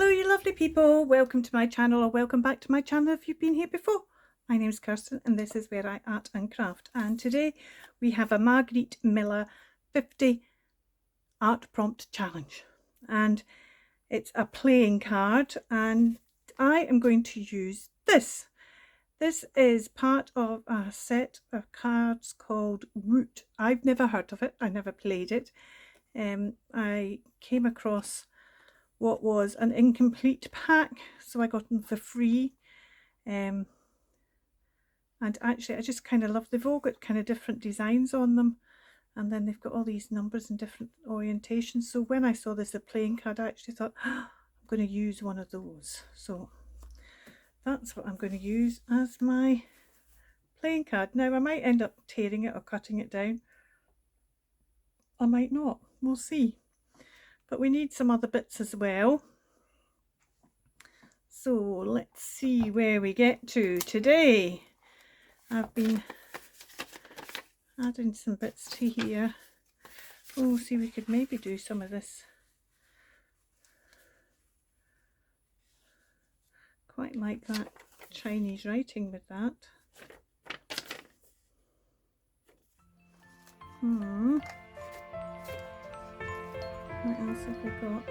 Hello you lovely people, welcome to my channel or welcome back to my channel if you've been here before. My name's Kirsten and this is where I art and craft, and today we have a Margarette Miller 50 art prompt challenge, and it's a playing card and I am going to use this. This is part of a set of cards called Root. I've never heard of it, I never played it. I came across what was an incomplete pack, so I got them for free. And actually I just kind of love, they've all got kind of different designs on them, and then they've got all these numbers and different orientations. So when I saw this a playing card, I actually thought, oh, I'm going to use one of those. So that's what I'm going to use as my playing card. Now I might end up tearing it or cutting it down, I might not, we'll see. But we need some other bits as well. So let's see where we get to today. I've been adding some bits to here. Oh, see, we could maybe do some of this. Quite like that Chinese writing with that. What else have we got?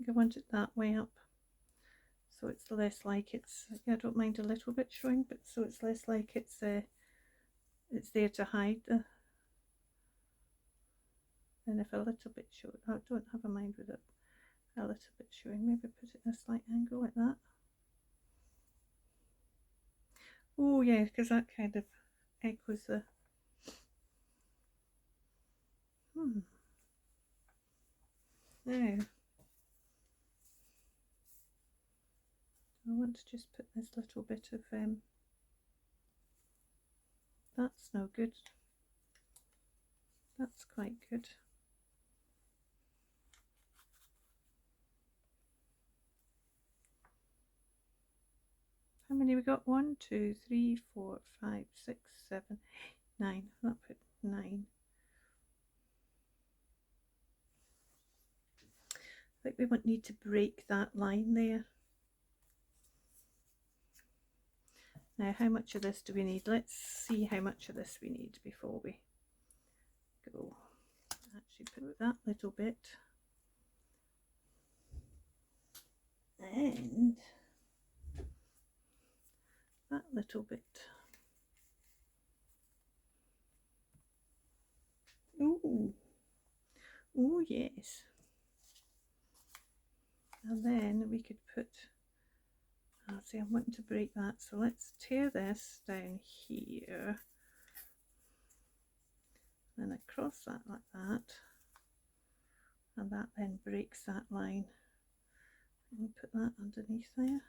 think I want it that way up, so it's less like it's, I don't mind a little bit showing, but so it's less like it's there to hide the, and if a little bit show, I don't have a mind with it a little bit showing, maybe put it in a slight angle like that. Oh yeah, because that kind of echoes the now I want to just put this little bit of that's no good, that's quite good. How many we got? 1, 2, 3, 4, 5, 6, 7, 9. I'll put 9. I think we won't need to break that line there. Now, how much of this do we need? Let's see how much of this we need before we go. Actually, put that little bit. And that little bit. Ooh. Oh, yes. And then we could put, I'll see, I'm wanting to break that, so let's tear this down here and across that like that, and that then breaks that line. And put that underneath there.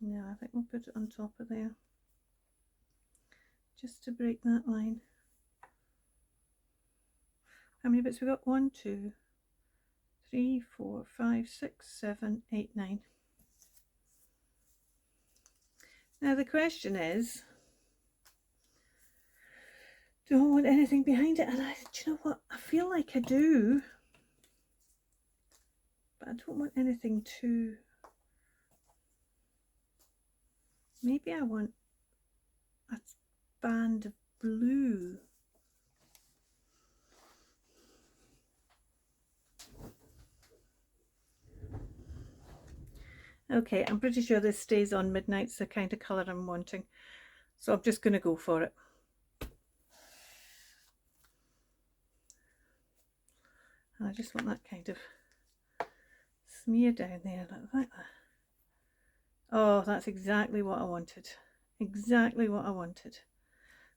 No, I think we'll put it on top of there, just to break that line. How many bits we got? 1, 2, 3, 4, 5, 6, 7, 8, 9. Now the question is, do I want anything behind it? And do you know what? I feel like I do, but I don't want anything too. Maybe I want a band of blue. Okay, I'm pretty sure this stays on Midnight's the kind of colour I'm wanting, so I'm just going to go for it. And I just want that kind of smear down there like that. Oh, that's exactly what I wanted. Exactly what I wanted.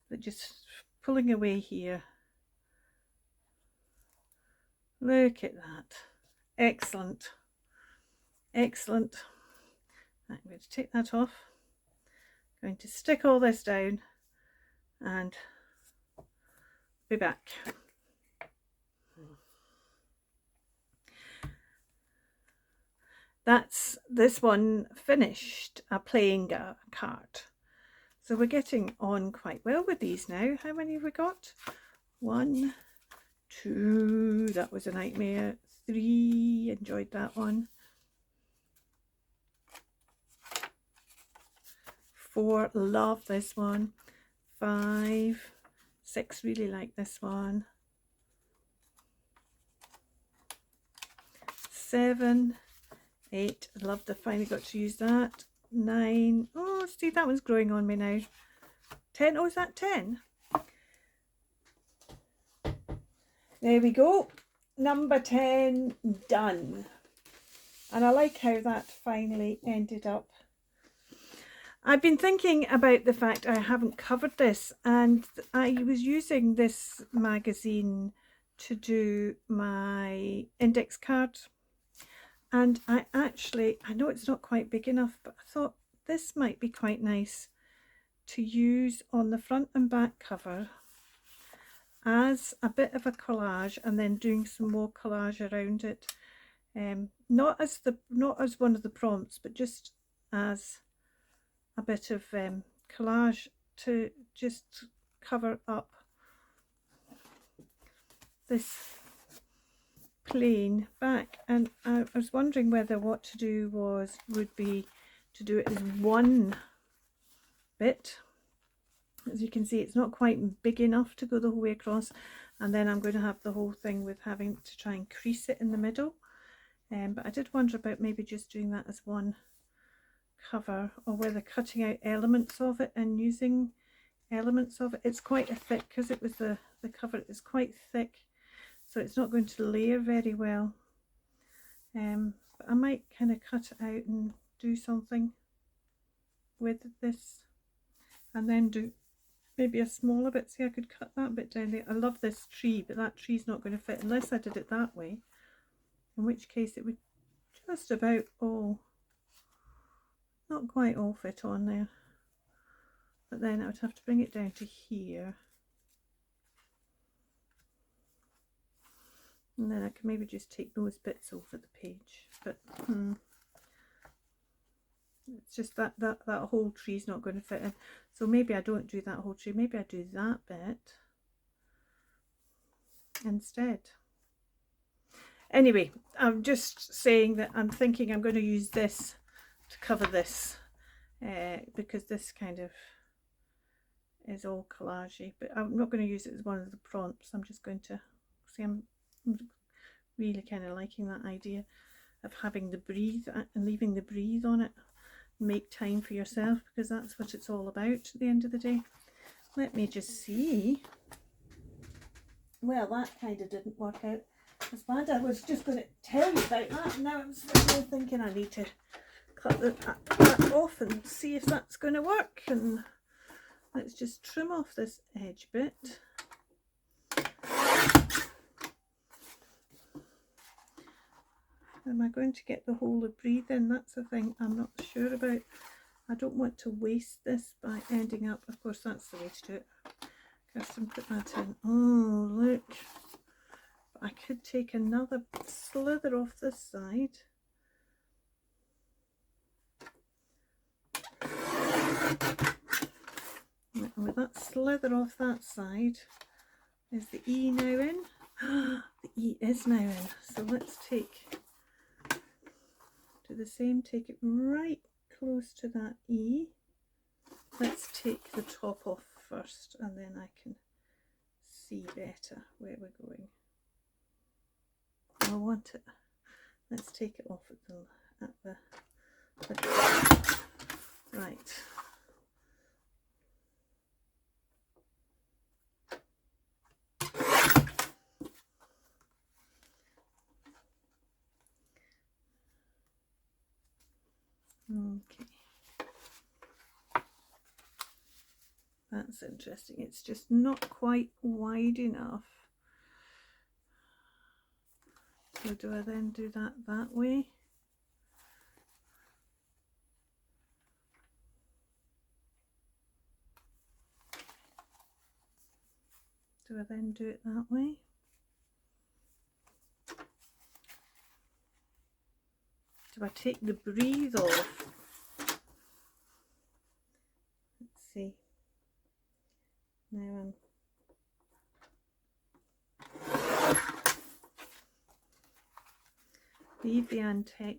But just pulling away here. Look at that. Excellent. Excellent. I'm going to take that off. I'm going to stick all this down and be back. That's this one finished, a playing card. So we're getting on quite well with these now. How many have we got? 1, 2, that was a nightmare. 3, enjoyed that one. 4, love this one. 5, 6, really like this one. 7, 8, love the finally got to use that. 9, oh, see, that one's growing on me now. 10, oh, is that 10? There we go. Number 10 done. And I like how that finally ended up. I've been thinking about the fact I haven't covered this, and I was using this magazine to do my index card. And I know it's not quite big enough, but I thought this might be quite nice to use on the front and back cover as a bit of a collage, and then doing some more collage around it. Not as one of the prompts, but just as a bit of collage to just cover up this plain back. And I was wondering whether what to do would be to do it as one bit, As you can see, it's not quite big enough to go the whole way across, and then I'm going to have the whole thing with having to try and crease it in the middle. But I did wonder about maybe just doing that as one cover, or whether cutting out elements of it and using elements of it. It's quite a thick, because it was the cover is quite thick, so it's not going to layer very well. But I might kind of cut it out and do something with this, and then do maybe a smaller bit. See, I could cut that bit down there. I love this tree, but that tree's not going to fit unless I did it that way, in which case it would just about all, not quite all fit on there. But then I would have to bring it down to here, and then I can maybe just take those bits over the page. But it's just that whole tree's not going to fit in, so maybe I don't do that whole tree. Maybe I do that bit instead. Anyway, I'm just saying that I'm thinking I'm going to use this to cover this, because this kind of is all collagey, but I'm not going to use it as one of the prompts. I'm just going to see, I'm really kind of liking that idea of having the breathe and leaving the breathe on it. Make time for yourself, because that's what it's all about at the end of the day. Let me just see. Well, that kind of didn't work out as bad. I was just going to tell you about that, and now I'm still thinking I need to cut that off and see if that's going to work. And let's just trim off this edge bit. Am I going to get the whole of breathe in? That's the thing I'm not sure about. I don't want to waste this by ending up, of course that's the way to do it. Kirsten, put that in. Oh, look. I could take another slither off this side. And with that slither off that side, is the E now in? The E is now in. So let's do the same, take it right close to that E. Let's take the top off first, and then I can see better where we're going. I want it. Let's take it off at the right. Okay. That's interesting. It's just not quite wide enough. So do I then do that way? Do I then do it that way? Do I take the breathe off? Let's see. Now leave the antec,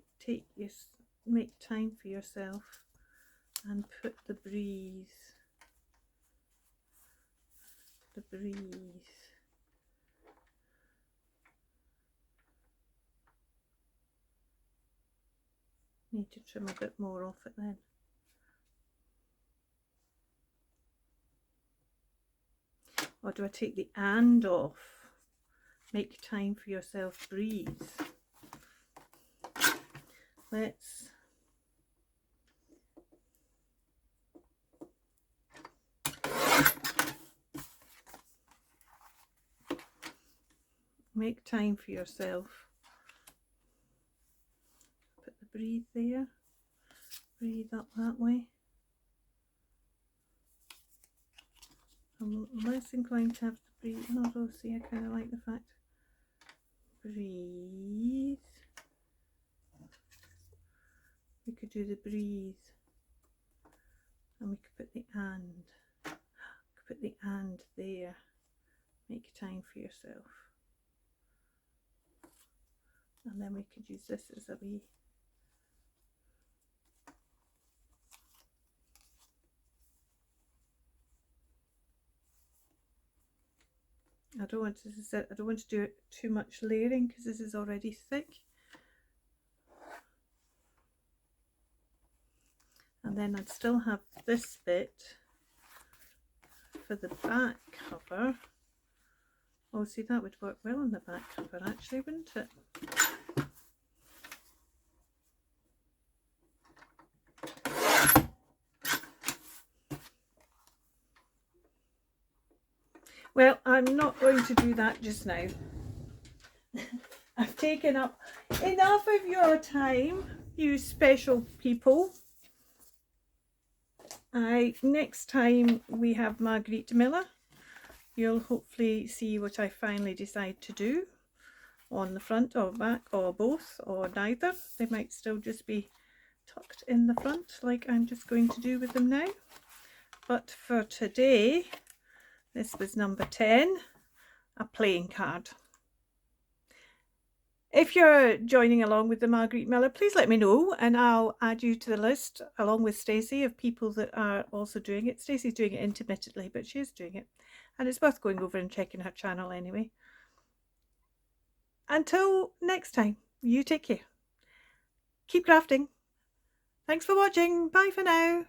make time for yourself, and put the breathe. The breathe. Need to trim a bit more off it then. Or do I take the and off? Make time for yourself, breathe. Let's make time for yourself. Put the breathe there. Breathe up that way. I'm less inclined to have to breathe. Although, see, I kind of like the fact. Breathe. We could do the breathe, and we could put the and. We could put the and there. Make time for yourself. And then we could use this as a wee. I don't want to, I don't want to do too much layering because this is already thick. And then I'd still have this bit for the back cover. Oh, see, that would work well on the back cover actually, wouldn't it? Well, I'm not going to do that just now. I've taken up enough of your time, you special people. Next time we have Margarette Miller, you'll hopefully see what I finally decide to do on the front or back or both or neither. They might still just be tucked in the front like I'm just going to do with them now. But for today, this was number 10, a playing card. If you're joining along with the Margarette Miller, please let me know and I'll add you to the list along with Stacy of people that are also doing it. Stacy's doing it intermittently, but she is doing it. And it's worth going over and checking her channel anyway. Until next time, you take care. Keep crafting. Thanks for watching. Bye for now.